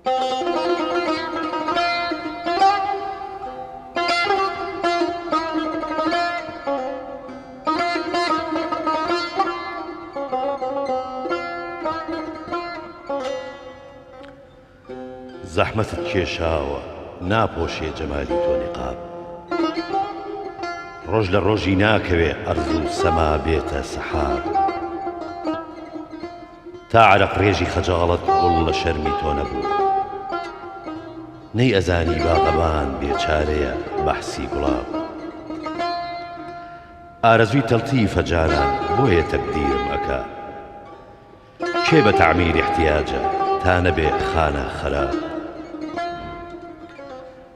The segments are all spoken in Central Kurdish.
زەحمەتت کێشاوە ناپۆشێ جەمالی تۆ نقاب ڕۆژ لە ڕۆژی ناکەوێ ئەرز و سەما بێتە سەحاب تا عەرەق ڕێژی خەجاڵت گوڵ لە شەرمی تۆ نەبوو نەی ئەزانی باغەبان بێچارەیە بەحسی گوڵاب ئارەزووی تەڵتیفە جانان بۆیە تەقدیرم ئەکا کێ بە تەعمیر احتیاجە تا نەبێ خانە خەراب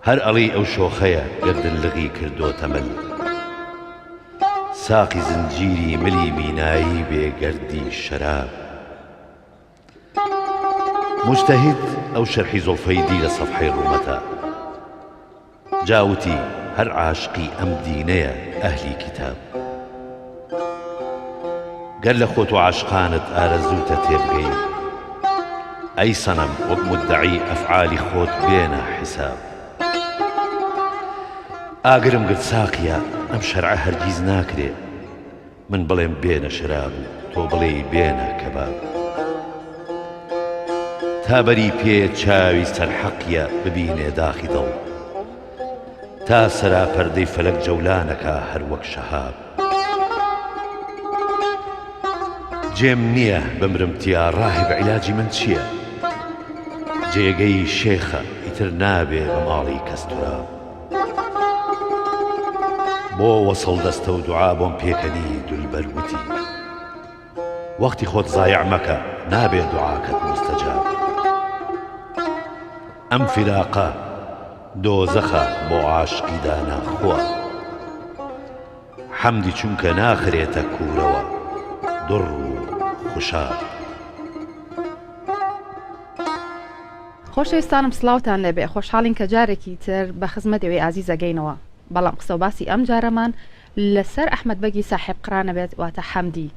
هەر ئەڵی ئەو شۆخەیە گردنلغی کردۆتە مل ساقی زنجیری ملی مینایی بێگەردی شەراب مجتەهید ئەو شەرحی زۆڵفەی دی لە سەفحەی ڕوومەتە جاوتی هەر عاشقی ئەم دینەیە ئەهلی کتاب گەر لە خۆت و عاشقانت ئارەزووتە تێبگەی ئەی سەنەم وەک مدعی ئەفعالی خۆت بێنە حساب ئاگرم گرت ساقیە ئەم شەرعە هەرگیز ناکرێ من بڵێم بێنە شراب و تۆ بڵێ بێنە کەباب تا بەری پێ چاوی سەرحەقیە ببینێ داخی دڵ تا سەرا پەردەی فەلەک جەولانەکە هەر وەک شەهاب جێم نییە بمرم تیا ڕاهب عیلاجی من چییە جێگەی شێخە ئیتر نابێ بە ماڵی کەستوراب بۆ وەسڵ دەستە و دوعا بۆم پێکەنی دولبەر وتی وەختی خۆت زایع مەکە نابێ دوعاکەت مستەجاب ئەم فیراقە دۆزەخە بۆ عاشقی داناخوا حەمدی چونکە ناخرێتە کوورەوە دڕ و خوشاب خۆشەویستانم سڵاوتان لەبێ خۆشحاڵین کە جارێکی تر بە خزمەتەوەی ئازیز ئەگەینەوە بەڵام قسە و باسی ئەم جارەمان لەسەر ئەحمەد بەگی ساحێب قڕانە بێت واتە حەمدی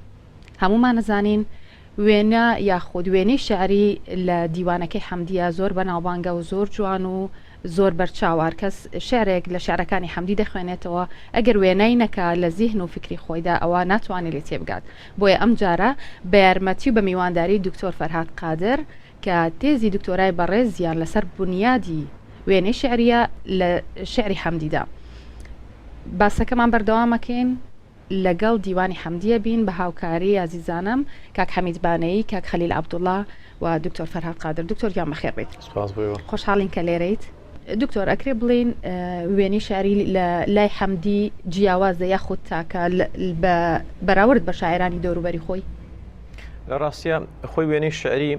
هەمومان نەزانین وێنە یاخود وێنەی شعری لە دیوانەکەی حەمدیە زۆر بەناوبانگە و زۆر جوان و زۆر بەرچاوار کەس شعرێک لە شعرەکانی حەمدی دەخوێنێتەوە ئەگەر وێنەی نەکا لە زیهن و فکری خۆیدا ئەوە ناتوانێت لێ تێبگات بۆیە ئەم جارە بە یارمەتی و بە میوانداری دکتۆر فەرهاد قادر کە تێزی دکتۆرای بەڕێزیان لەسەر بنیادی وێنەی شعریە لە شعری حەمدیدا باسەکەمان بەردەوامەکەین لەگەڵ دیوانی حەمدیە بین بە هاوکاری عزیزانم کاک حەمید بانەیی کاک خەلیل عەبدوڵڵا و دکتۆر فەرهاد قادر دکتۆر گیان بەخێر بێت خۆشحاڵین کە لێرەیت دکتۆر ئەکرێ بڵین وێنەی شعری لە لای حەمدی جیاوازە یاخود تاکە بەراورد بە شاعرانی دەوروبەری خۆی لە ڕاستیە خۆی وێنەی شعری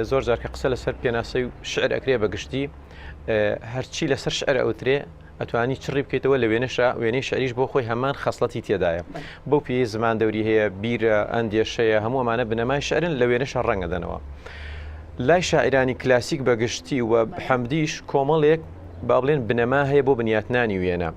زۆر جار کە قسە لەسەر پێناسەی شعر ئەکرێ بەگشتی هەرچی لەسەر شعر ئەوترێ ئەتوانی چڕی بکەیتەوە لە وێنەی شعریش بۆ خۆی هەمان خەسڵەتی تێدایە بۆ پێی زمان دەوری هەیە بیرە ئەندێشەیە هەموو ئەمانە بنەمای شعرن لە وێنەشە ڕەنگە دەنەوە لای شاعرانی کلاسیک بەگشتی و حەمدیش کۆمەڵێک با بڵێن بنەما هەیە بۆ بنیاتنانی وێنە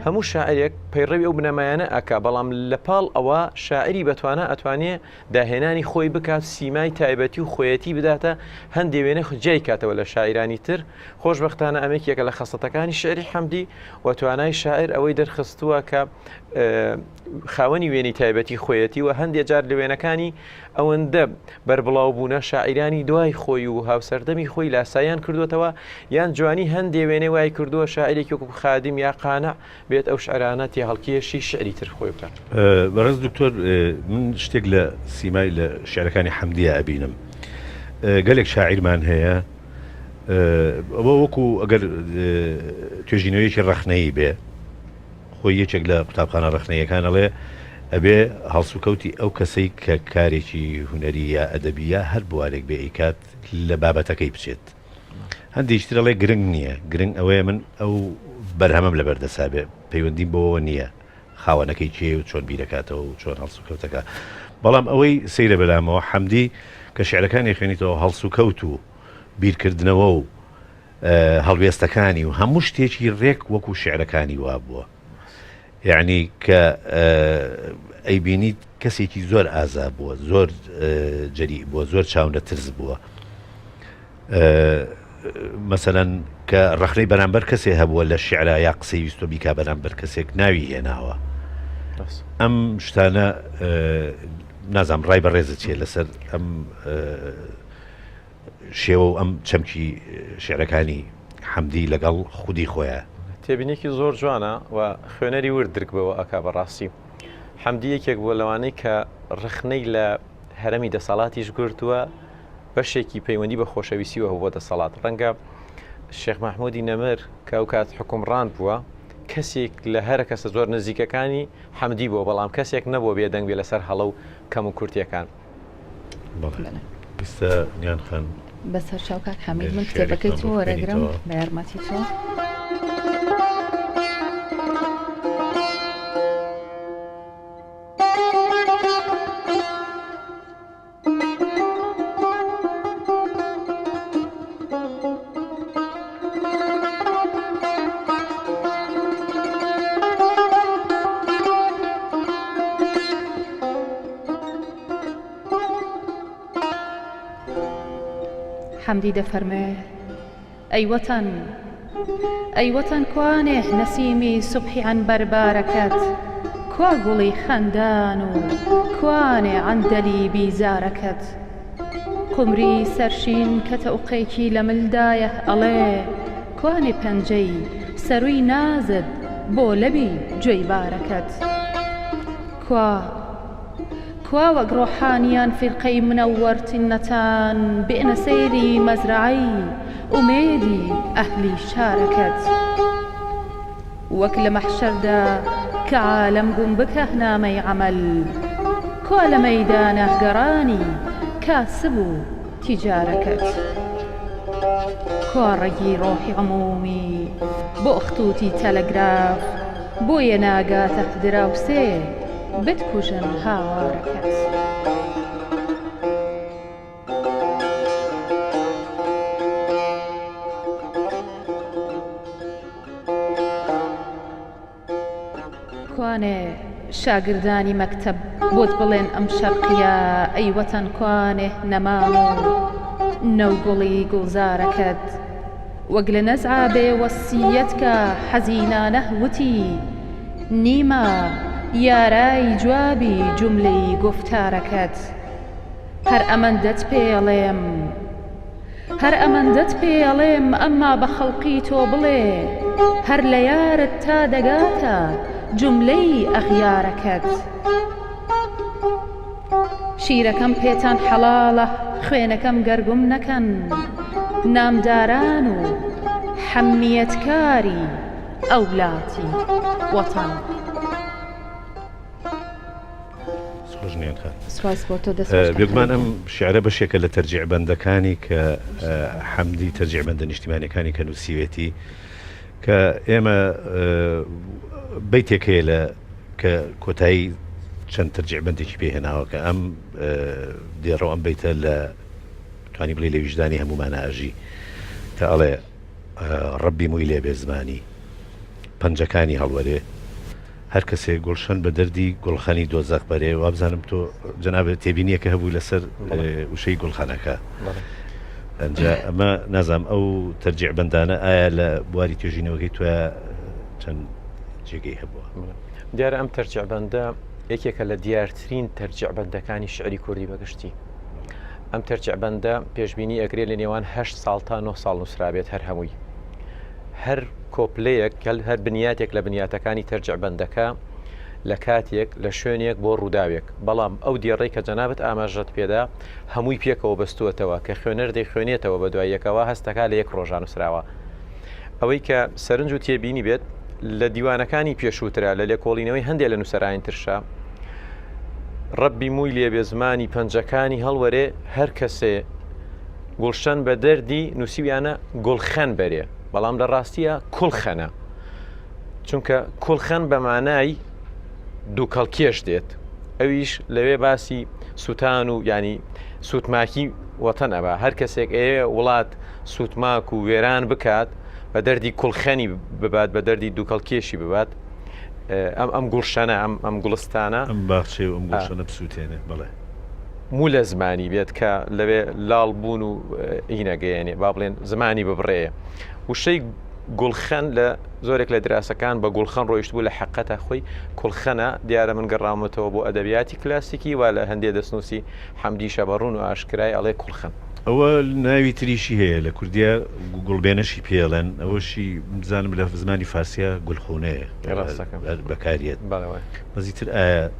هەموو شاعرێک پەیڕەوی ئەو بنەمایانە ئەکا بەڵام لە پاڵ ئەوە شاعری بەتوانە ئەتوانێ داهێنانی خۆی بکات سیمای تایبەتی و خۆیەتی بداتە هەندێک وێنە جای کاتەوە لە شاعرانی تر خۆشبەختانە ئەمێکێکە لە خەسەتەکانی شعری حەمدی و توانای شاعر ئەوەی دەرخستووە کە خاوەنی وێنی تایبەتی خۆیەتی و هەندێک جار لە وێنەکانی ئەوەندە بربڵاو بوونە شاعرانی دوای خۆی و هاوسەردەمی خۆی لاساییان کردوێتەوە یان جوانی هەندێک وێنەی وای کردووە شاعرێکی وەکو خادیم یا قانع بێت ئەو شعرانە تێ هەڵکێشی شعری تر خۆی بکات. بەڕێز دکتۆر من شتێک لە سیمای لە شعرەکانی حەمدیە ئەبینم گەلێک شاعیرمان هەیە ئەوە وەکو ئەگەر توێژینەوەیەکی ڕەخنەیی بێ خۆی یەکێک لە قوتابخانە ڕەخنەیەکانەڵێ ئەبێ هەڵسوکەوتی ئەو کەسەی کە کارێکی هونەری یا ئەدەبیە هەر بوارێک بێ ئیکات لە بابەتەکەی بچێت هەندێکتر ئەڵێ گرنگ نییە گرنگ ئەوەیە من ئەو بەرهەمەم لە بەردەسا بێ پەیوەندیم بۆەوە نییە خاوەنەکەی چێ و چۆن بیرەکاتەوە و چۆن هەڵسوکەوتەکە بەڵام ئەوەی سەیرە بەلامەوە حەمدی کە شعرەکانی خوێنیتەوە هەڵسوکەوت و بیرکردنەوە و هەڵوێستەکانی و هەموو شتێکی ڕێک وەکو شعرەکانی وا بووە یعنی کە ئەیبینیت کەسێکی زۆر ئازا بووە زۆر جەری بووە زۆر چاونە ترس بووە مثلەن کە ڕخنەی بەرامبەر کەسێ هەبووە لە شعرا یا قسەی ویستۆ بیکا بەرامبەر کەسێک ناوی هێناوە ئەم شتانە نازام ڕای بەڕێزت چیە لەسەر ئەم شێوە و ئەم چەمکی شعرەکانی حەمدی لەگەڵ خودی خۆیان تێبینێکی زۆر جوانە و خوێنەری ورد درکبەوە ئەکا بەڕاستی حەمدی یەکێک بووە لەوانەی کە ڕخنەی لە هەرەمی دەسەڵاتیش گرتووە بەشێکی پەیوەندی بە خۆشەویستیەوە هەبووە دەسەڵات ڕەنگە شێخ مەحموودی نەمر کە ئەو کات حکومڕان بووە کەسێک لە هەرە کەسە زۆر نزیکەکانی حەمدی بووە بەڵام کەسێک نەبووە بێدەنگ بێ لەسەر هەڵە و کەم و کورتیەکان بیستە نیان خان بەسەر چاوکات حەمید من کتێبەکەی تۆ وەرەگرم بە یارمەتی تۆ حەمدی دەفەرمێ ئەی وەتەن کوانێ نەسیمی سوبحی عنبەر بارەکەت کوا گوڵی خەندان و کوانێ عەندەلی بیزارەکەت قمری سەرشین کە تەوقەیەکی لە ملدایە ئەڵێ کوانێ پەنجەی سەرووی نازت بۆ لەبی گوێی بارەکەت کوا وەک ڕۆحانیان فیرقەی منەوەرتینەتان بێنە سەیری مەزرعی ئومێدی ئەهلی شارەکەت وەک لە مەحشەردا کە عالەم گوم بکە نامەی عەمەل کوا لە مەیدانە گەڕانی کاسب و تیجارەکەت کوا ڕێگی ڕۆحی عمومی بۆ خطوتی تەلەگراف بۆیە ناگاتە دراوسێ بتکوژن هاوارەکەت کوانێ شاگردانی مەکتەب بۆت بڵێن ئەم شەرقیە ئەی وەتەن کوانێ نەمام و نەوگوڵی گوڵزارەکەت وەک لە نەزعا بێ وەسیەت کە حەزینانە وتی نیمە یارای جوابی جوملەی گفتارەکەت هەر ئەمەندەت پێڵێم ئەمما بە خەڵقی تۆ بڵێ هەر لە یارت تا دەگاتە جوملەی ئەغیارەکەت شیرەکەم پێتان حەڵاڵە خوێنەکەم گەرگوم نەکەن نامداران و حەمیەتکاری ئەولاتی وەتەن بێگومان ئەم شعرە بەشێکە لە تەرجیع بەندەکانی کە حەمدی تەرجیع بەندە نیشتیمانیەکانی کە نووسیوێتی کە ئێمە بەیتێک هەیە لە کە کۆتایی چەند تەرجیع بەندێکی پێهێناوە کە ئەم دێڕەوە ئەم بەیتە لە توانی بڵێ لە ویژدانی هەمومانە ئاژی کە ئەڵێ ڕەبی مووی لێ بێ زمانی پەنجەکانی هەڵوەرێ هەر کەسێک گوڵشەن بە دەردی گوڵخەنی دۆزەق بەرێ وابزانم تۆ جەنابێت تێبینیەکە هەبوو لەسەر وشەی گوڵخەنەکە ئەنجا ئەمە نازام ئەو تەرجیع بەندانە ئایا لە بواری توێژینەوەکەی توە چەند جێگەی هەبووە دیارە ئەم تەرجیع بەندە یەکێکە لە دیارترین تەرجیع بەندەکانی شعری کوردی بەگشتی ئەم تەرجیع بەندە پێشبینی ئەکرێت لە نێوان 8 ساڵ تا 9 ساڵ نووسرابێت هەر هەمووی هەر کۆپلەیەک هەر بنیاتێک لە بنیاتەکانی تەرجیع بەندەکە لە کاتێک لە شوێنێک بۆ ڕووداوێک بەڵام ئەو دیێڕێی کە جەنابەت ئاماژەت پێدا هەمووی پێکەوە بەستووەتەوە کە خوێنەر دەی خوێنێتەوە بە دواییەکەوە هەستەکە لە یەک ڕۆژان نووسراوە ئەوەی کە سەرنج و تێبینی بێت لە دیوانەکانی پێشووترا لە لێکۆڵینەوەی هەندێک لە نووسراین ترشە ڕەبی مووی لێ بێ زمانی پەنجەکانی هەڵوەرێ هەر کەسێ گوڵشەن بە دەردی نووسیویانە گوڵخەن بەرێ بەڵام لە ڕاستیە کوڵخەنە چونکە کوڵخەن بە مانای دووکەڵکێش دێت ئەویش لەوێ باسی سووتان و ینی سووتماکی وەتەن ئەبا هەر کەسێک ئێ وڵات سووتماک و وێران بکات بە دەردی کوڵخەنی ببات بە دەردی دووکەڵکێشی ببات ئەم گوڵشەنە ئەم گوڵستانە ئەم باخچێ و ئەم گوڵشەنە بسووتێنێ بڵێ مو لە زمانی بێت کە لەوێ لاڵ بوون و ئینەگەیێنێ با بڵێن زمانی ببڕێە وشەی گوڵخەن لە زۆرێک لە دراسەکان بە گوڵخەن ڕۆیشت بوو لە حقەتە خۆی گوڵخەنە دیارە من گەڕامەتەوە بۆ ئەدەبیاتی کلاسیکی وا لە هەندێک دەستنووسی حەمدی شەبەڕون و ئاشکرای ئەڵێ گوڵخەن ئەوە ناوی تریشی هەیە لە کوردیا گوڵبێنەشی پێڵێن ئەوەشی بزانم لە زمانی فارسیە گولخونەیە بەکارێت بەزیتر ئایا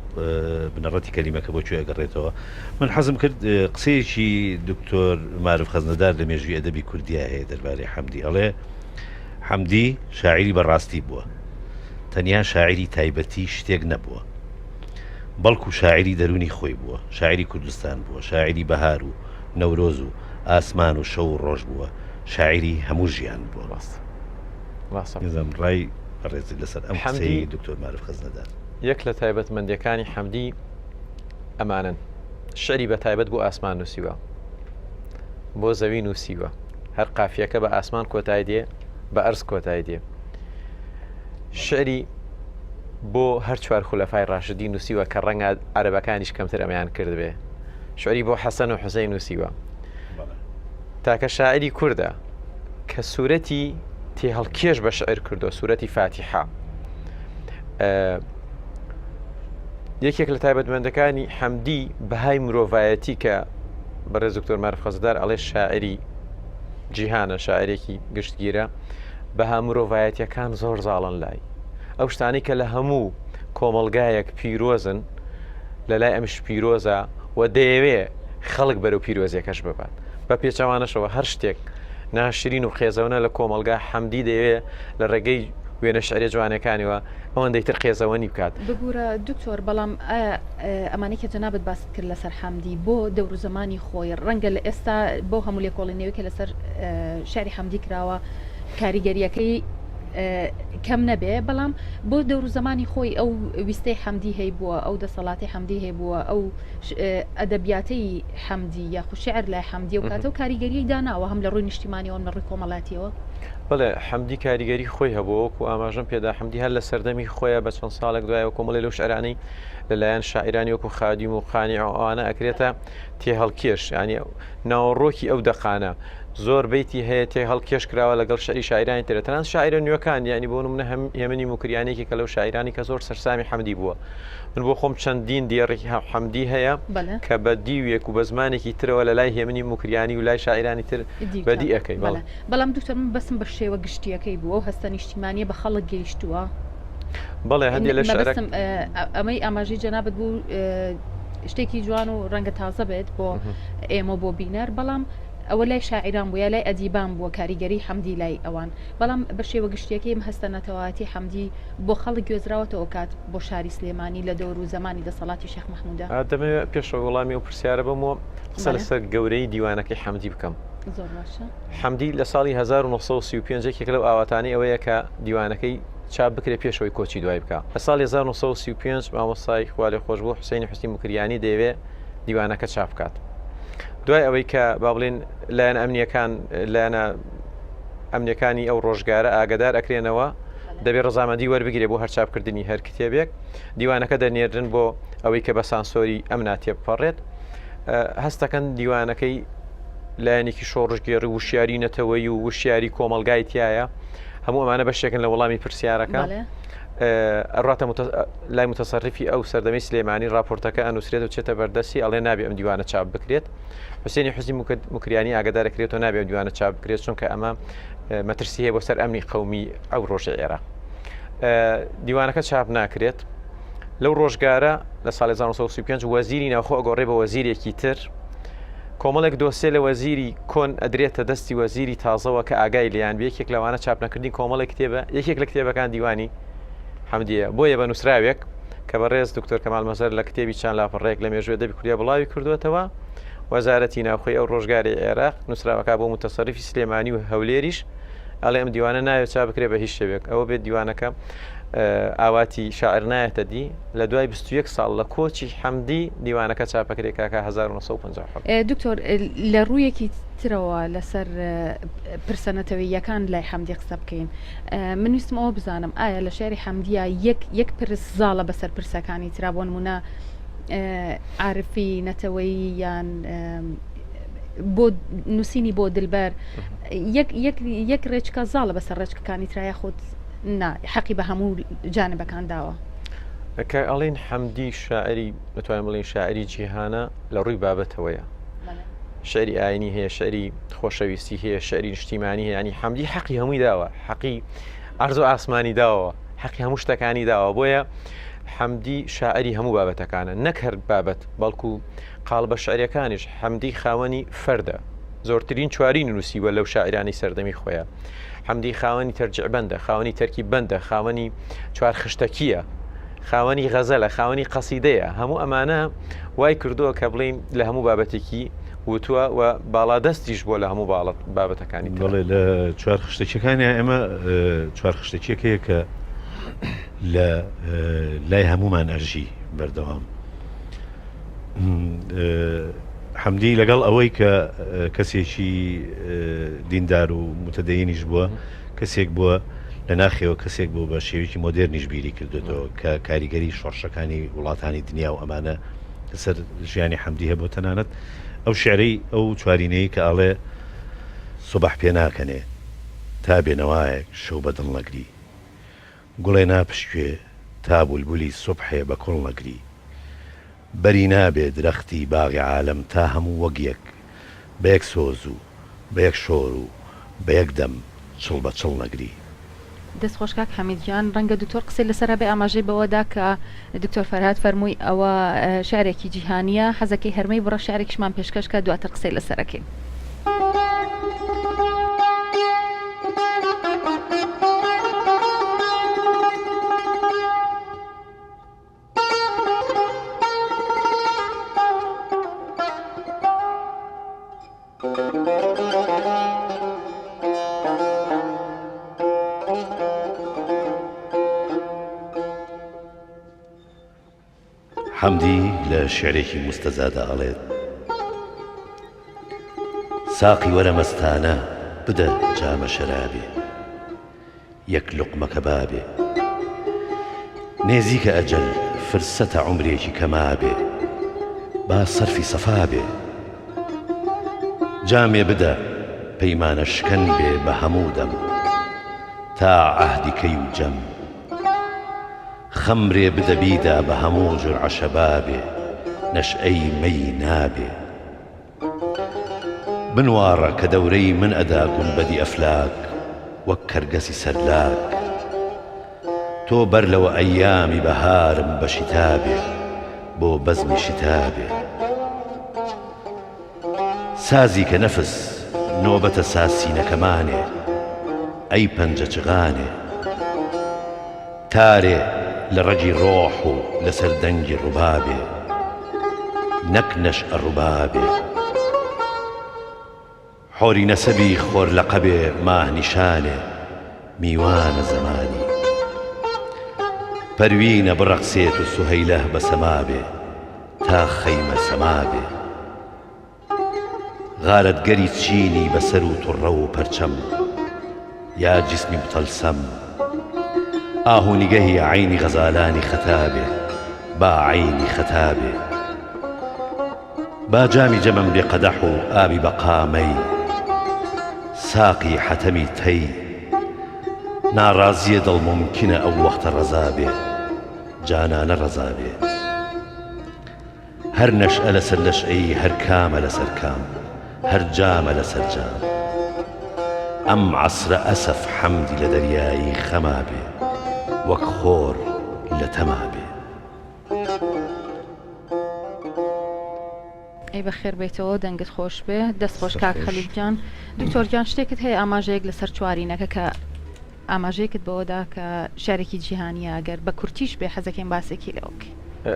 بنەڕەتی کەلیمەکە بۆکوێ ئەگەڕێتەوە من حەزم کرد قسەیەکی دکتۆر معروف خەزنەدار لە مێژووی ئەدەبی کوردیا هەیە دەربارەی حەمدی ئەڵێ حەمدی شاعری بەڕاستی بووە تەنیا شاعری تایبەتی شتێک نەبووە بەڵکو شاعری دەرونی خۆی بووە شاعری کوردستان بووە شاعری بەهار و نەورۆز و ئاسمان و شەو و ڕۆژ بووە شاعری هەموو ژیان بووە نظام ڕای ڕێزی لەسەر ئەم قسەی دکتۆر معروف خەزنەدار یەک لە تایبەتمەندیەکانی حەمدی ئەمانن شعری بە تایبەت بۆ ئاسمان نووسیوە بۆ زەوی نووسیوە هەر قافیەکە بە ئاسمان کۆتای دێ بە ئەرز کۆتای دێ شعری بۆ هەر چوار خولەفای ڕاشدی نووسیوە کە ڕەنگە عەرەبەکانیش کەمتر ئەمەیان کرد بێ شعری بۆ حەسەن و حوسەین نووسیوە تاکە شاعری کووردە کە سوورەتی تێهەڵکێش بە شعر کردو سوورەتی فاتیحە یەکێک لە تایبەتمەندەکانی حەمدی بەهای مرۆڤایەتی کە بەڕێز دکتۆر معروف خەزنەدار ئەڵێ شاعری جیهانە شاعرێکی گشتگیرە بەها مرۆڤایەتیەکان زۆر زاڵن لای ئەو شتانی کە لە هەموو کۆمەڵگایەک پیرۆزن لە لای ئەمش پیرۆزە و دەیەوێ خەڵک بەرەو پیرۆزیەکەش ببات بە پێچەوانەشەوە هەر شتێک ناشرین و خێزەونە لە کۆمەلگا حەمدی دەیەوێ لە ڕێگەی وێنە شعرێ جوانەکانیەوە ئەوەندەیتر خێزەوەنی بکات بگورە دکتۆر بەڵام ئەمانی کە جەنابەت باست کرد لەسەر حەمدی بۆ دەور و زمانی خۆی ڕەنگە لە ئێستا بۆ هەموو لێکۆڵینەوەی کە لەسەر شعری حەمدی کراوە کاریگەریەکەی کەم نەبێ بەڵام بۆ دەور و زمانی خۆی ئەو ویستەی حەمدی هەیە بووە ئەو دەسەڵاتی حەمدی هەیە بووە ئەو ئەدەبیاتەی حەمدی یاخو شعر لای حەمدی و کاتە و کاریگەری داناوە هەم لە ڕووی نیشتیمانیەوە لە ڕووی کۆمەڵاتیەوە بڵێ حەمدی کاریگەری خۆی هەبووە و ئاماژەم پێدا حەمدی هەر لە سەردەمی خۆیە بە چەند ساڵێک دوایەوە کۆمەڵی لەو شعرانەی لەلایەن شاعرانی وەکو خادیم و خانی ئەوانە ئەکرێتە تێهەڵکێش ینی ناوەڕۆکی ئەو دەقانە زۆر بیتی هەیە تێهەڵکێش کراوە لەگەڵ شعری شاعرانی ترە تەنانەت شاعرە نوێەکان یعنی بۆ نمونە هەم هێمنی موکریانێکی کە لەو شاعرانی کە زۆر سەرسامی حەمدی بووە من بۆ خۆم چەندین دیێڕێکی حەمدی هەیە کە بە دیوێک و بە زمانێکی ترەوە لە لای هێمنی موکریانی و لای شاعرانی تر بەدی ئەەکەی بەڵام دکتۆر من بەسم بە شێوە گشتیەکەی بووە و هەستە نیشتیمانیە بە خەڵک گەیشتووە بەڵێ هەندێک لە شعرەکە ئەمەی ئاماژەی جەنابەت بوو شتێکی جوان و ڕەنگە تازە بێت بۆ ئێمە بۆ بینەر بەڵام ئەوە لای شاعران بووە لای ئەدیبان بووە کاریگەری حەمدی لای ئەوان بەڵام بە شێوە گشتیەکەی هەستە نەتەواتی حەمدی بۆ خەڵک گوێزراوەتەوە کات بۆ شاری سلێمانی لە دەور و زمانی دەسەڵاتی شێخ مەحموودە دەمەوێت پێشەوە وەڵامی و پرسیارە بمەوە قسە لەسەر گەورەی دیوانەکەی حەمدی بکەم زۆر باشە حەمدی لە ساڵی 1935 ێک لەو ئاواتانی ئەوەیە کە دیوانەکەی چاپ بکرێت پێشەوەی کۆچی دوای بکە لە ساڵی 1935 مامۆستای خوالێ خۆش بۆ حوسێنی حوسنی موکریانی دەیەوێت دیوانەکە چاپ بکات دوای ئەوەی کە با بڵێن لایەن ئەمنیەکان لایەنە ئەمنیەکانی ئەو ڕۆژگارە ئاگدار ئەکرێنەوە دەبێت ڕزامەندی وەربگیرێ بۆ هەر چاپکردنی هەر کتێبێک دیوانەکە دەنێردن بۆ ئەوەی کە بە سانسۆری ئەم ناتێ بپەڕێت هەستەکەن دیوانەکەی لایەنێکی شۆڕژگێڕی وشیاری نەتەوەی و وشیاری کۆمەلگای تایە هەموو ئەمانە بەشێکن لە وەڵامی پرسیارەکە ئەڕاتە لای متەسەرفی ئەو سەردەمی سلێمانی راپۆرتەکە ئەنووسرێت و چێتە بەردەسی ئەڵێ نابێ ئەم دیوانە چاپ بکرێت حوسێنی حوسنی موکریانی ئاگدارەکرێت و نابێ ئەم دیوانە چاپ بکرێت چونکە ئەمە مەترسی هەیە بۆ سەر ئەمنی قەومی ئەو ڕۆژە ئێرە دیوانەکە چاپ ناکرێت لەو ڕۆژگارە لە ساڵی 1935 وەزیری ناوخۆ ئەگۆڕێ بە وەزیرێکی تر کۆمەڵێک دۆسێ لە وەزیری کۆن ئەدرێتە دەستی وەزیری تازەوە کە ئاگای لیان بێ یەکێک لەوانە چاپنەکردنی کۆمەڵی کتێبە یەکێک لە کتێبەکان دیوانی حەمدیە بۆیە بە نووسراوێک کە بەڕێز دکتۆر کەمال مەزەر لە کتێبی چند لاپەڕێک لە مێژوێ دەبی کوردیا بڵاوی کردوێتەوە وەزارەتی ناوخۆی ئەو ڕۆژگاری عێراق نووسراوەکە بۆ متەسەرفی سلێمانی و هەولێریش ئەڵێ ئەم دیوانە ناوێت چا بکرێ بە هیچ شەوێک ئەوە بێت دیوانەکە ئاواتی شاعر نایەتە دی لە دوای 21 ساڵ لە کۆچی حەمدی دیوانەکە چاپەکرێت کاکە 1950 دکتۆر لە ڕوویەکی ترەوە لەسەر پرسەنەتەوەیەکان لای حەمدی قسە بکەین من ویستم ئەوە بزانم ئایا لە شعری حەمدیە یەک پرس زاڵە بەسەر پرسەکانی ترا بۆ نمونە عارفی نەتەوەی یان بۆ نووسینی بۆ دلبەر یەک ڕێچکە زاڵە بەسەر ڕێچکەکانی ترایە خۆت حەقی بە هەموو جانبەکان داوە. کە ئەڵێن حەمدی شاعری بتوانین بڵین شاعری جیهانە لە ڕووی بابەتەوەیە. شعری ئاینی هەیە، شعری خۆشەویستی هەیە، شعری نیشتیمانی هەیە، ینی حەمدی حەقی هەمووی داوە، حەقی ئەرز و ئاسمانی داوە، حەقی هەموو شتەکانی داوە. بۆیە حەمدی شاعری هەموو بابەتەکانە، نەک هەر بابەت بەڵکو قاڵبە شعریەکانیش. حەمدی خاوەنی فەردە، زۆرترین چواری نووسیوە لەو شاعرانی سەردەمی خۆیە. حەمدی خاوەنی تەرجیعبەندە، خاوەنی تەرکیببەندە، خاوەنی چوار خشتەکیە، خاوەنی غەزەلە، خاوەنی قەسیدەیە. هەموو ئەمانە وای کردووە کە بڵین لە هەموو بابەتێکی وتووە و باڵا دەستیش بۆ لە هەموو بابەتەکانی. بەڵێ لە چوار خشتەکیەکانی ئێمە چوار خشتەکیەکەیە کە لە لای هەمومان ئەرژی بەردەوام. حەمدی لەگەڵ ئەوەی کە کەسێکی دیندار و متەدەینیش بووە، کەسێک بووە لە ناخێەوە کەسێک بوو بە شێوێکی مۆدرنیش بیری کردێتەوە کە کاریگەری شۆڕشەکانی وڵاتانی دنیا و ئەمانە لەسەر ژیانی حەمدی هەبوو. تەنانەت ئەو شعرەی ئەو چوارینەی کە ئاڵێ سوبح پێ ناکەنێ تا بێنەوایەک شەو بەدڵ نەگری، گوڵێ ناپشتێ تا بولبولی سوبحێ بە کوڵ نەگری، بەری نابێ درەختی باغی عالم تا هەموو وەک یەک بە یەک سۆز و بە یەک شۆر و بە یەک دەم چڵ بە چڵ نەگری. دەستخۆشکاک حەمیدجان ڕەنگە دوتۆر قسەی لەسەر بێ ئاماژەی بەوەدا کە دکتۆر فەرهاد فەرمووی ئەوە شارێکی جیهانیە، حەزەکەی هەرمەی بڕە شارێکیشمان پێشکەش کە دواتر قسەی لەسەرەکەین. حەمدی لە شعرێکی مستەزادا ئەڵێت: ساقی وەرە مەستانە بدە جامە شەرابێ، یەک لوقمە کەبابێ، نێزیکە ئەجەل فرسەتە عومرێکی کەمابێ، با سەرفی سەفا بێ، جامێ بدە پەیمانە شکەن بێ بە هەموو دەم تا عەهدی کەی و جەم، خەمرێ بدە بیدا بە هەموو جورعە شەبابێ، نەشئەی مەی نابێ، بنوارە کە دەورەی من ئەدا گونبەدی ئەفلاک وەک کەرگەسی سەرلاک، تۆ بەر لەوە ئەیامی بەهارم بە شیتابێ بۆ بەزمی شیتابێ، سازی کە نەفس نۆبەتە ساسینەکەمانێ، ئەی پەنجە چغانێ، تارێ لە ڕەجی ڕۆح و لەسەر دەنگی ڕووبابێ، نەک نەشئە ڕووبابێ، حۆری نەسەبی خۆر لەقەبێ ماه نیشانێ، میوانە زەمانی، پەروینە بڕەقسێت و سوهەیلە بە سەمابێ تا خەیمە سەمابێ، غارەتگەری چینی بەسەر و توڕە و پەرچەم، یا جسمی بتەلسەم، ئاهونیگەهی عینی غەزالانی خەتابێ با عینی خەتابێ، با جامی جەمەم بێ قەدەح و ئابی بەقامەی، ساقی حەتەمی تەی، ناڕازیە دڵ ممکنە ئەو وەختە ڕەزابێ، جانانە ڕەزابێ، هەر نەشئە لەسەر نەشئەی، هەر کامە لەسەر کام، هەر جامە لەسەر جام، ئەم عەسرە ئەسەف حەمدی لە دەریایی خەمابێ، وەک خۆر لە تەمابێ. ئەی بەخێر بێتەوە، دەنگت خۆش بێ، دەست خۆش کاک خەلیلجان. دکتۆر جان شتێکت هەیە ئاماژەیەک لەسەر چوارینەکە کە ئاماژەیەکت بەوەدا کە شارێکی جیهانیە، ئەگەر بە کورتیش بێ حەزەکەین باسێکی لەوەکە.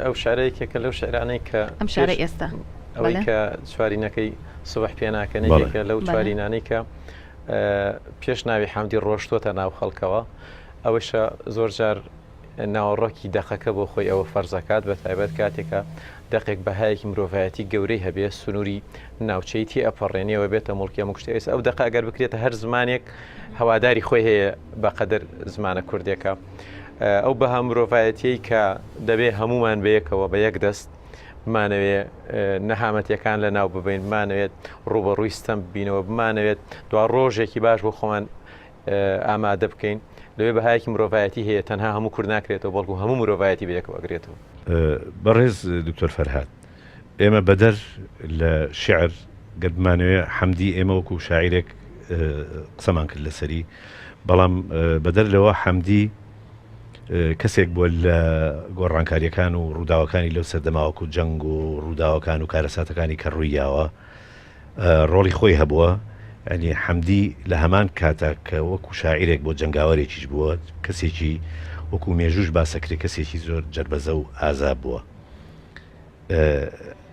ئەو شارەیەکێکە لەو شعرانەی کە ئەم شارە ئێستا ئەوەی کە چوارینەکەی سوبح پێ ناکەنێکێکە لەو چوارینانەی کە پێش ناوی حەمدی ڕۆشتووەتە ناو خەڵکەوە، ئەوەشە زۆر جار ناوەڕۆکی دەقەکە بۆ خۆی ئەوە فەرزەکات، بە تایبەت کاتێکە دەقێک بەهایەکی مرۆڤایەتی گەورەی هەبێ، سنووری ناوچەی تی ئەپەڕێنیەوە بێتە مڵکی هەموو شتێک. ئەو دەقە ئەگەر بکرێتە هەر زمانێک هەواداری خۆی هەیە بەقەدر زمانە کوردێکە، ئەو بەها مرۆڤایەتیەی کە دەبێ هەمومان بەیەکەوە بە یەک دەست بمانەوێ نەهامەتیەکان لە ناو ببین، بمانەوێت ڕوبەڕووی ستەم ببینەوە، بمانەوێت دوا ڕۆژێکی باش بۆ خۆمان ئامادە بکەین. لەوێ بەهایەکی مرۆڤایەتی هەیە، تەنها هەموو کورد ناکرێتەوە، بەڵکو هەموو مرۆڤایەتی بەیەکەوە ئەگرێتەوە. بەڕێز دکتۆر فەرهاد، ئێمە بەدەر لە شعر گەرمانوێ حەمدی ئێمە وەکو شاعیرێک قسەمان کرد لەسەری، بەڵام بەدەر لەوە حەمدی کەسێک بووە لە گۆڕانکاریەکان و ڕووداوەکانی لەو سەردەماوەکو جەنگ و ڕووداوەکان و کارەساتەکانی کە ڕوویاوە ڕۆڵی خۆی هەبووە. ینی حەمدی لە هەمان کاتە کە وەکو شاعیرێک بۆ جەنگاوەرێکیش بووە، کەسێکی وەکو مێژوش باسەکرێت، کەسێکی زۆر جەربەزە و ئازا بووە.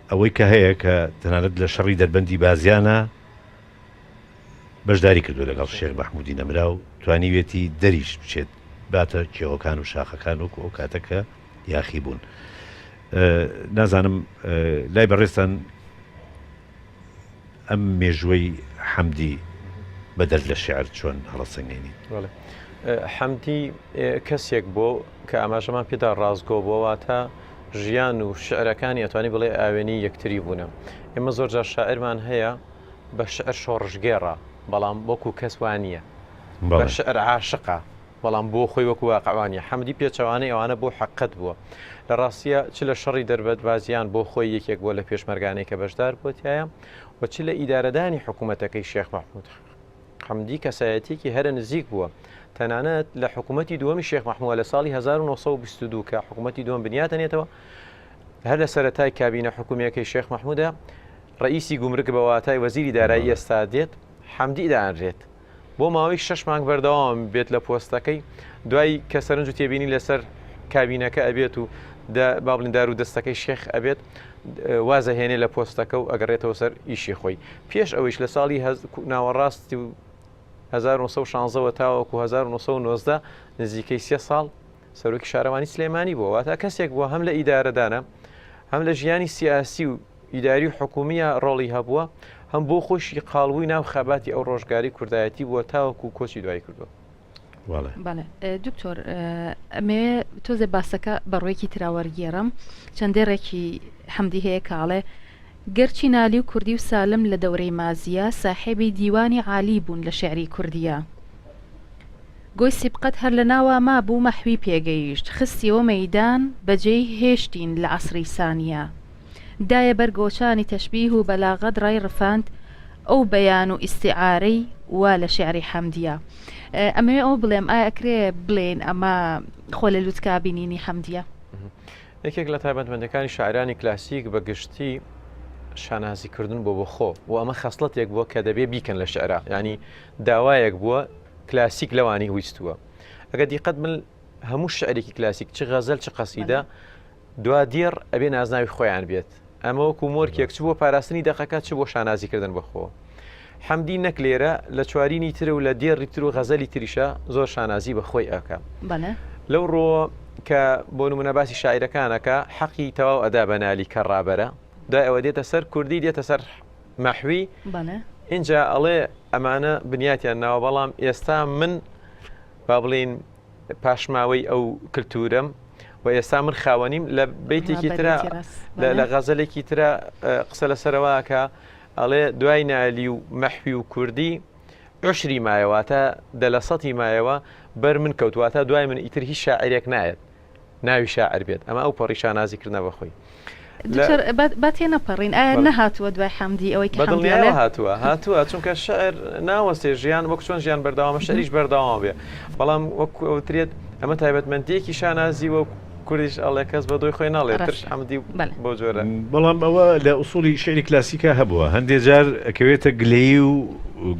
ئەوەی کە هەیە کە تەنانەت لە شەڕی دەربەندی بازیانە بەشداری کردو لەگەڵ شێخ مەحموودی نەمرا و توانیوێتی دەریش بچێت باتە کێوەکان و شاخەکان وەکو ئەو کاتەکە یاخی بوون. نازانم لای بەڕێستان ئەم مێژوەی حەمدی بەدەر لە شعر چۆن هەڵەسەنگێنی؟ حەمدی کەسێک بۆ کە ئاماژەمان پێدا ڕازگۆ بۆەوە تا ژیان و شعرەکانی ئەتوانی بڵێ ئاوێنی یەکتری بوونە. ئێمە زۆر جار شاعرمان هەیە بە شعر شۆڕژگێڕە، بەڵام وەکو کەس وانە، بە شعر عاشقە، بەڵام بۆ خۆی وەکو واقعوانە. حەمدی پێچەوانەی ئەوانە بۆ حەقەت بووە. لە ڕاستیە چ لە شەڕی دەربەت بازیان بۆ خۆی یەکێک بووە لە پێشمەرگانەی کە بەشدار بۆتیایە، و چ لە ئیدارەدانی حکوومەتەکەی شێخ مەحموود. حەمدی کەسایەتێکی هەرە نزیک بووە، تەنانەت لە حکوومەتی دووەمی شێخ مەحموود لە ساڵی 1922 کە حکوومەتی دووەم بنیاتەنێتەوە، هەر لە سەرەتای کابینە حکوومیەکەی شێخ مەحموودە ڕئیسی گومرگ بە واتای وەزیری دارایی ئێستا دێت، حەمدی دانرێت بۆ ماوەی 6 مانگ بەردەوام بێت لە پۆستەکەی. دوای کە سەرنج و تێبینی لەسەر کابینەکە ئەبێت و با بڵیندار و دەستەکەی شێخ ئەبێت، وازە هێنێ لە پۆستەکە و ئەگەڕێتەوە سەر ئیشی خۆی. پێش ئەوەیش لە ساڵی ناوەڕاستی و 1916 تاوەکو 1990 نزیکەی 3 ساڵ سەرۆکی شارەوانی سلێمانی بووە. واتە کەسێک بووە هەم لە ئیدارەدانە، هەم لە ژیانی سیاسی و ئیداری و حکومیە ڕۆڵی هەبووە، هەم بۆ خۆشی قاڵبووی ناو خەباتی ئەو ڕۆژگاری کوردایەتی بووە تاوەکو کۆچی دوای کردووە. دکتۆر، ئەمێ تۆزێ باسەکە بەڕوەیەکی تراوەرگێڕم، چەندێڕێکی حەمدی هەیە کاڵێ گەرچی نالی و کوردی و سالم لە دەورەی مازیە ساحێبی دیوانی عالی بوون لە شعری کوردیە. گۆی سیبقەت هەر لە ناوە ما بوو مەحوی پێگەیشت، خستیەوە مەیدان بەجێی هێشتین لە عەسری سانیە. دایە بەرگۆچانی تەشبیه و بەلاغەت ڕای ڕفاند ئەو بەیان و ئیستیعارەی وا لە شعری حەمدیە. ئەمەوێ ئەو بڵێم ئایا ئەکرێ بڵێن ئەمە خۆ لە لوتکا بینینی حەمدیە؟ یەکێک لە تایبەتمەندەکانی شاعرانی کلاسیک بە گشتی شانازیکردن بۆ بخۆ و ئەمە خەسڵەتێک بووە کە دەبێ بیکەن لە شعرا، ینی داوایەک بووە کلاسیک لەوانی ویستووە. ئەگە دیقەت من هەموو شعرێکی کلاسیک چ غەزەل چ قەسیدە دوا دێر ئەبێ نازناوی خۆیان بێت. ئەمە وەکو مۆرکێک چ بۆ پاراستنی دەقەکە چ بۆ شانازیکردن بەخۆ. حەمدی نەک لێرە لە چوارینی تر و لە دێڕی تر و غەزەلی تریشە زۆر شانازی بەخۆی ئەکە. لەو ڕۆ کە بۆ نمونە باسی شاعیرەکانەکە حەقی تەواو ئەدا بەنالی کە ڕابەرە، دوای ئەوە دێتە سەر کوردی دێتە سەر مەحوی، اینجا ئەڵێ ئەمانە بنیاتیان ناوە، بەڵام ئێستا من با بڵین پاشماوەی ئەو کللتورم و ئێستا من خاوەنیم لە بیتێکی ترە لە غەزەلێکی ترە قسە لەسەرەوەکە ئەڵێ دوای نالی و مەحوی و کوردی عشری مایەواتە دەلەسەتی مایەوە بەر من کەوتواتە دوای من ئیتر هیچ شاعرێک نایەت ناوی شاعر بێت. ئەمە ئەو پەڕی شانازیکردنە بەخۆی. با تێ نەپەڕین ئایا نەهاتووە دوای حەمدی ئەوەی هاتووە چونکە شعر ناوەستێ ژیان وەک چۆن ژیان بەردەوامە شعریش بەردەوام بێ، بەڵام وەکو ئەوترێت ئەمە تایبەتمەندیەکی شانازی وە کوردیش ئەڵێ کەس بە دۆی خۆی ناڵێت ترش حەمدی بۆ جۆرە. بەڵام ئەوە لە ئوسوڵی شعری کلاسیکە هەبووە، هەندێک جار ئەکەوێتە گلەیی و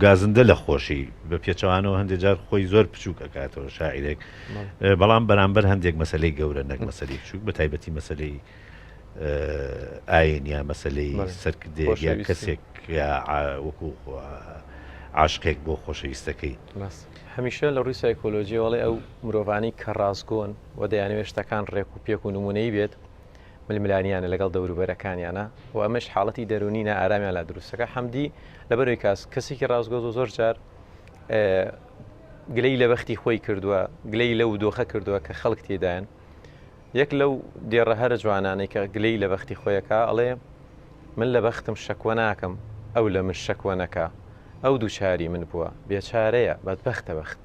گازندە لە خۆشی بە پێچەوانەوە، هەندێک جار خۆی زۆر بچووک ئەکاتەوە شاعیرێک، بەڵام بەرامبەر هەندێک مەسەلەی گەورە نەک مەسەلەی بچووک، بە تایبەتی مەسەلەی ئاین یا مەسەلەی سەرکردێک یا کەسێک وەکو عاشقێک بۆ خۆشەویستەکەی. هەمیشە لە ڕووی سایکۆلۆژی وەڵێ ئەو مرۆڤانی کە ڕاستگۆن و دەیانوێت شتەکان ڕێک و پێک و نمونەی بێت ململانیانە لەگەڵ دەوروبەرەکانیانە و ئەمەش حاڵەتی دەرونینە ئارامیان لە دروستەکە. حەمدی لەبەرەوەی کەسێکی ڕاستگۆ زۆر جار گلەی لە بەختی خۆی کردووە، گلەی لەو دۆخە کردووە کە خەڵک تێدایان یەک لەو دێڕە هەرە جوانانەی کە گلەی لە بەختی خۆیەکە ئەڵێ من لە بەختم شەکوە ناکەم ئەو لە من شەکوە نەکا ئەو دووچاری من بووە بێچارەیە بەدبەختە بەخت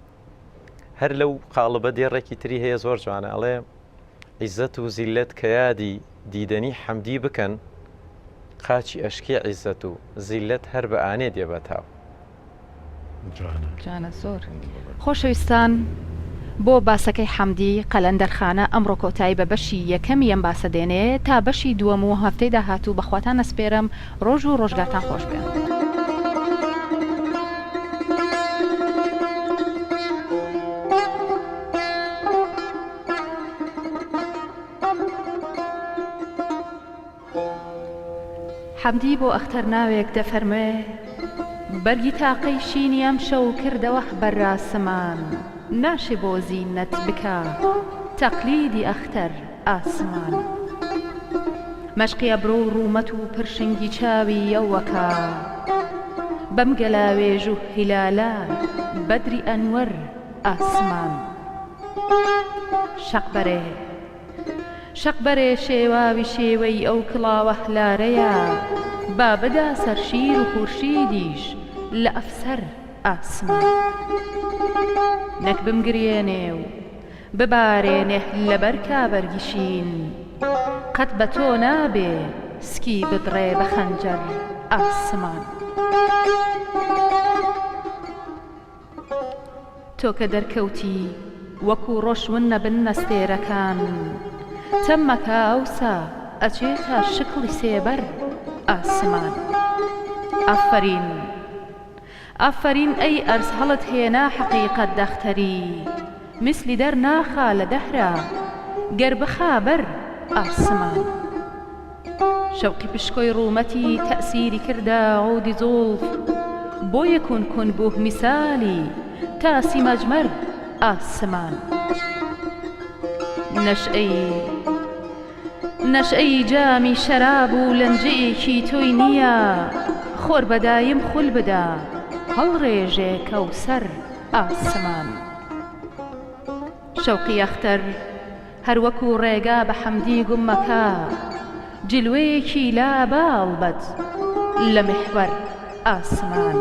هەر لەو قاڵبە دێڕێکی تری هەیە زۆر جوانە ئەڵێ عیزەت و زیلەت کە یادی دیدەنی حەمدی بکەن قاچی ئەشکی عیزەت و زیلەت هەر بە ئانێ دێ بەتاو جانە زۆر خۆشەویستان بۆ باسەکەی حەمدی قەلەندەرخانە ئەمڕۆ کۆتایی بە بەشی یەکەمی ئەم باسە دێنێ تا بەشی دووەم و هەفتەی داهاتوو بەخواتان ئەسپێرم ڕۆژ و ڕۆژگارتان خۆش بێن. حەمدی بۆ ئەختەر ناوێک دەفەرمێ بەرگی تاقەی شینی ئەم شەو کردەوە بەراسەمان ناشێ بۆ زینەت بکە تەقلیدی ئەختەر ئاسمان مەشقی ئەبرۆ و ڕوومەت و پرشنگی چاوی ئەوەکە بەم گەلاوێژ و هیلالە بەدری ئەنوەر ئاسمان شەقبەرێ شێواوی شێوەی ئەو کڵاوە هلارەیە با بدا سەر شیر و خورشیدیش لە ئەفسەر ئاسمان نەک بمگرێنێ و ببارێنێ لەبەر کابەرگیشین قەت بە تۆ نابێ سکی بدڕێ بە خەنجەر ئاسمان تۆ کە دەرکەوتی وەکو ڕۆشون نەبن نەستێرەکان تەممەکە ئەوسا ئەچێتە شکڵی سێبەر ئاسمان ئافرین ئەی ئەرز هەڵت هێنا حەقیقەت دەختەری مثلی دەرناخا لە دەهرە گەر بخا بەر ئاسمان شەوقی پشکۆی ڕوومەتی تەئسیری کردە عودی زوڵف بۆ یەکون کون بوو میسالی تاسی مەجمەر ئاسمان نەشئەی جامی شەراب و لەنجەیەکی تۆی نییە خۆر بەدایم خول بدە هەڵڕێژێ کەوسەر ئاسمان شەوقی ئەختەر هەروەکو ڕێگا بە حەمدی گومەکە جلوەیەکی لا باڵبەت لە محوەر ئاسمان